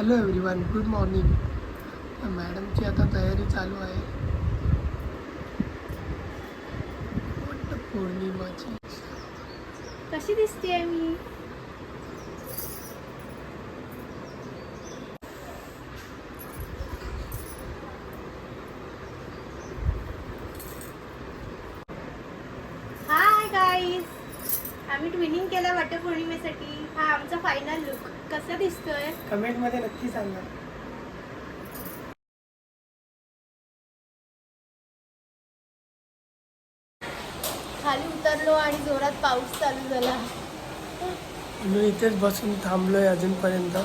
Hello everyone, good morning. मॅडमची आता तयारी चालू आहे पौर्णिमाची. कशी दिसते मी? हाय गाईज, आम्ही ट्विनिंग केलं वटपौर्णिमेसाठी. हा आमचा फायनल लुक. कसा दिसतोय? कमेंटमध्ये नक्की सांगा. खाली उतरलो आणि जोरात पाऊस चालू झाला. मी इथेच बसून थांबलोय अजूनपर्यंत.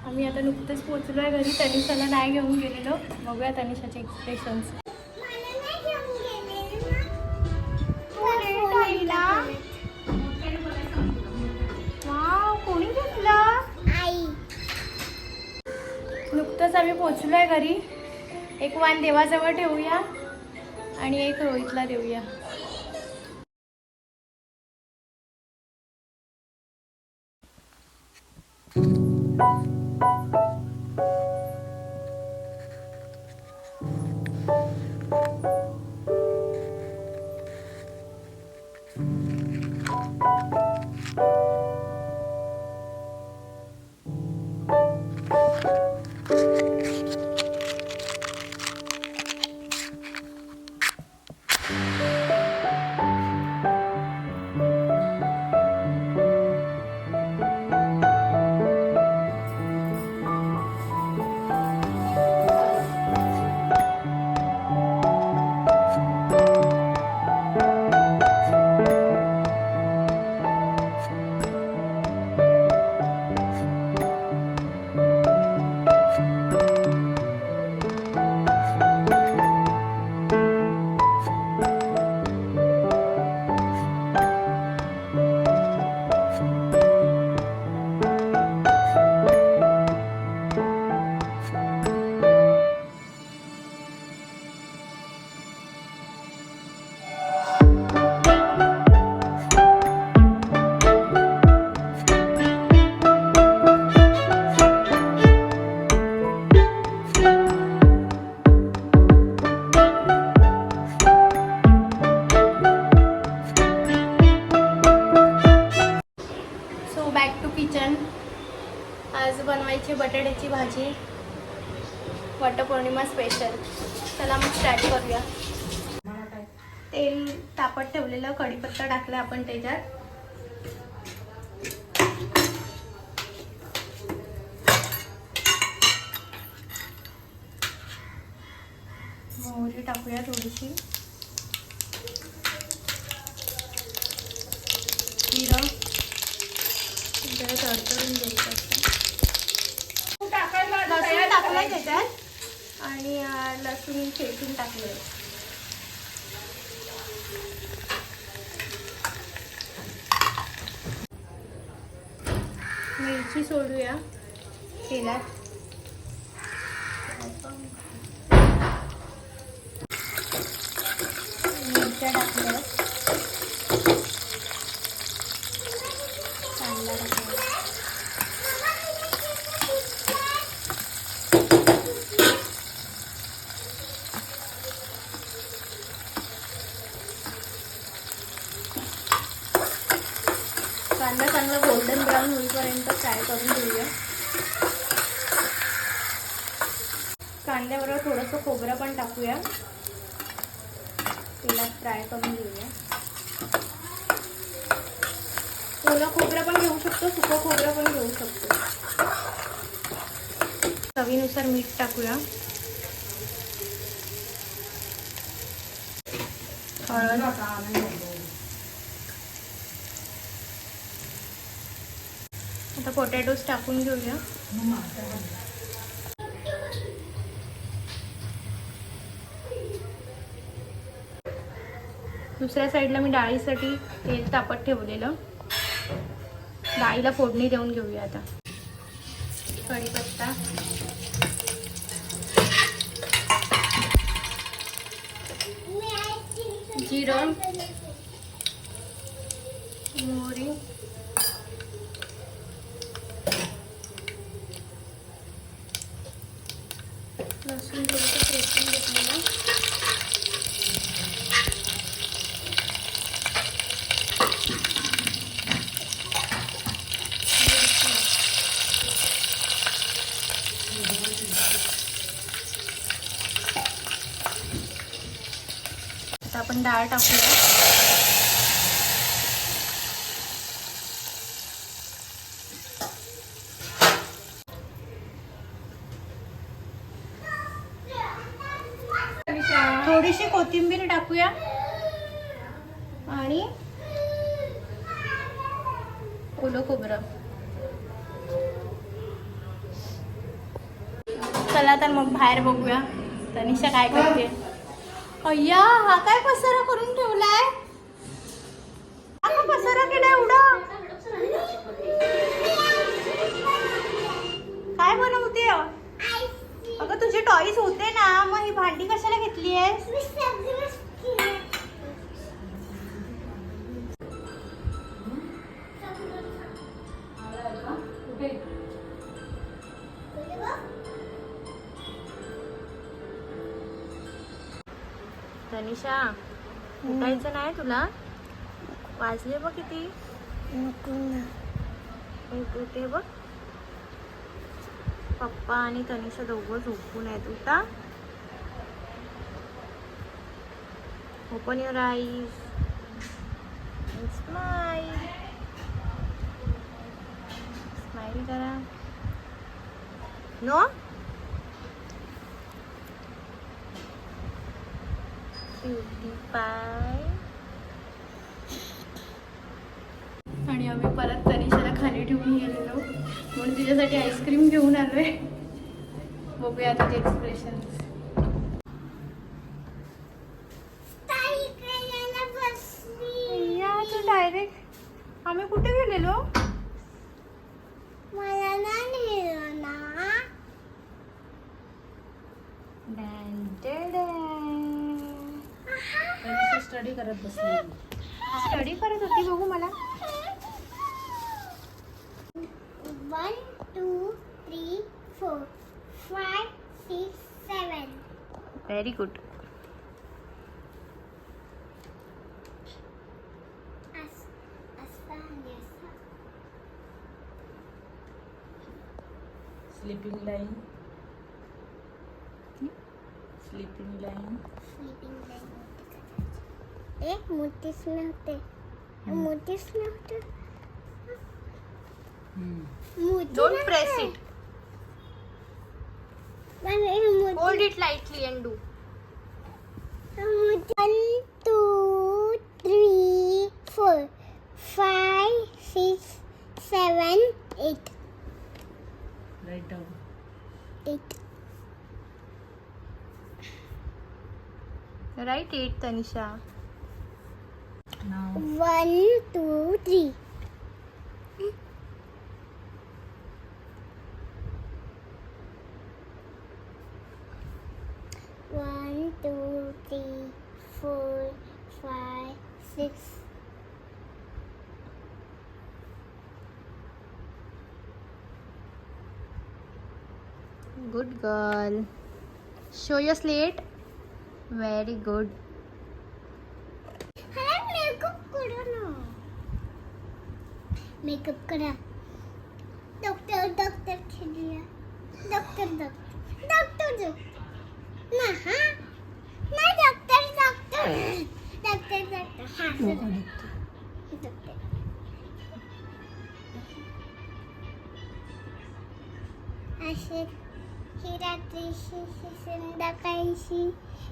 आम्ही आता नुकतेच पोहोचलोय घरी. तनिषाला नाही घेऊन गेलेलो. बघूया तनिषाचे एक्सप्रेशन्स. कोणी घेतलं? नुकतंच आम्ही पोहोचलोय घरी. एक वाण देवाजवळ ठेवूया आणि एक रोहितला देऊया. Back to kitchen. आज बनवायची बटाट्याची भाजी, वटपौर्णिमा स्पेशल. चला मग स्टार्ट करूया. तेल तापत ठेवलेलं, कढीपत्ता टाकला आपण त्याच्यात. मोहरी टाकूया थोडीशी. जिरं जरा तडतडून द्यायचं. लसूण टाकलाय त्याच्यात आणि लसूण ठेचून टाकले. मिरची सोडूया तेलात. मिरच्या टाकल्या. कांदा टाकला. फ्राय करून घेऊया. कांद्याबरोबर थोडंसं खोबरं पण टाकूया. तेलात फ्राय करून घेऊया. ओलं खोबरं पण घेऊ शकतो, सुकं खोबरं पण घेऊ शकतो. चवीनुसार मीठ टाकूया. हळद. आता पोटॅटोज टाकून घेऊया. दुसऱ्या साईडला मी डाळीसाठी तेल तापत ठेवलेलं. डाळीला फोडणी देऊन घेऊया आता. कढीपत्ता, जिरं, मोहरी, लसूण थोडंसं ठेचून घेतलेलं. आता आपण डाळ टाकूया. थोडीशी कोथिंबीर टाकूया आणि ओलं खोबरं. चला तर मग बाहेर बघूया तनिषा काय करते. अय्या, हा काय पसारा करून ठेवलाय. हा पसारा केलाय एवढा. काय बनवते? अगं तुझे टॉईज होते ना, मग ही भांडी कशाला घेतली आहे? तनिषा, उठायचं नाही तुला? वाजले बघ किती. उठे बघ. पप्पा आणि तनिषा दोघं झोपून आहेत. उठा. Open your eyes. Smile. Smile करा. नो. पाय. आणि आम्ही परत तनिषाला खाली ठेवून गेलेलो म्हणून तिच्यासाठी आईस्क्रीम घेऊन आलोय. बघूया तुझे एक्सप्रेशन. तू डायरेक्ट. आम्ही कुठे गेलेलो? मला नाही ना. स्टडी करत बसली. स्टडी करत होती. बघू मला. 1 2 3 4 5 6 7. Very good. Sleeping line. Sleeping line. एक मोठीच नव्हते. मोठीच नव्हते. Don't press it. Hold it lightly and do. 1 2 3 4 5 6 7 8. Write down. 8. Write 8, Tanisha. Now 1 2 3. One, two, three, 4 5 6. Good girl. Show your slate. Very good. Makeup करा. तो डॉक्टर खेळूया. Doctor doctor doctor doctor ना हा ना डॉक्टर डॉक्टर डॉक्टर डॉक्टर हा डोका दुखतो. Doctor असे ही रात्रीशी ही संध्याकाळीशी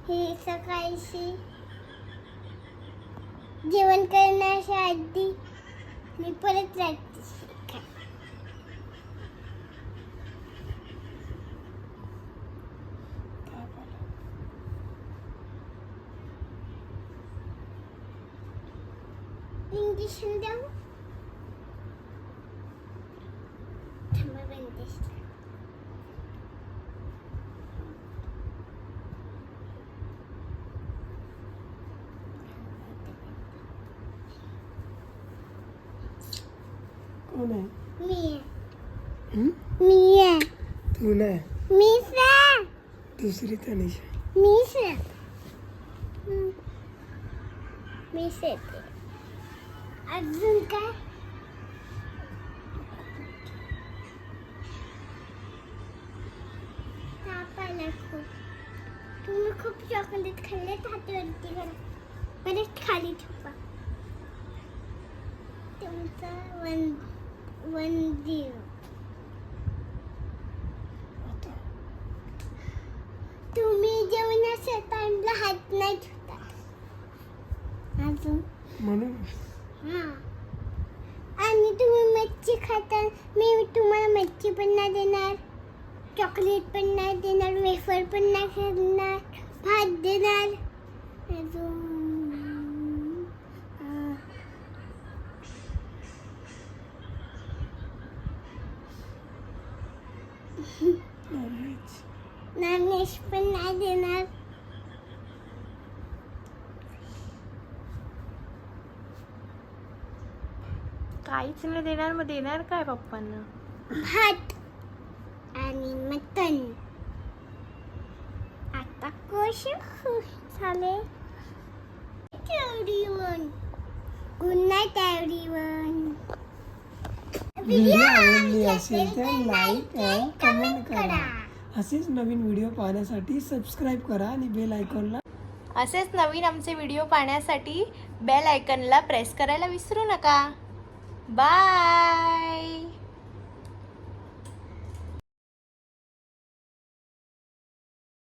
ही सकाळीशी जेवण करण्याच्या आधी मी परत रात्रीशी खा. इंजेक्शन द्यावं. थांबा बंदिश. कोण आहे? मी आहे. हं? मी आहे. तू नाही, मीच आहे. दुसरी तनिषा. मीच आहे. मीच येते. अजून काय? ताप आला खूप. तुम्ही खूप चॉकलेट खाल्लेत हातावरती करा. परत खाली ठेवा. तुमचा 1-0. तुम्ही जेवणाच्या टाइमला हात नाही ठेवतात. अजून म्हणून हां. आणि तुम्ही मच्छी खाता. मी तुम्हाला मच्छी पण नाही देणार, चॉकलेट पण नाही देणार, वेफर पण नाही देणार, भात देणार. अजून नॉनव्हेज पण नाही देणार. काहीच नाही देणार, मग देणार काय पप्पांना? भात आणि मटन. आता कसे खुश झाले. Everyone good night everyone. Video आवडली असेल तर लाईक आणि कमेंट करा. असेच नवीन व्हिडिओ पाहण्यासाठी सबस्क्राईब करा आणि बेल आयकॉनला असेच नवीन आमचे व्हिडिओ पाहण्यासाठी बेल आयकनला प्रेस करायला विसरू नका. बाय.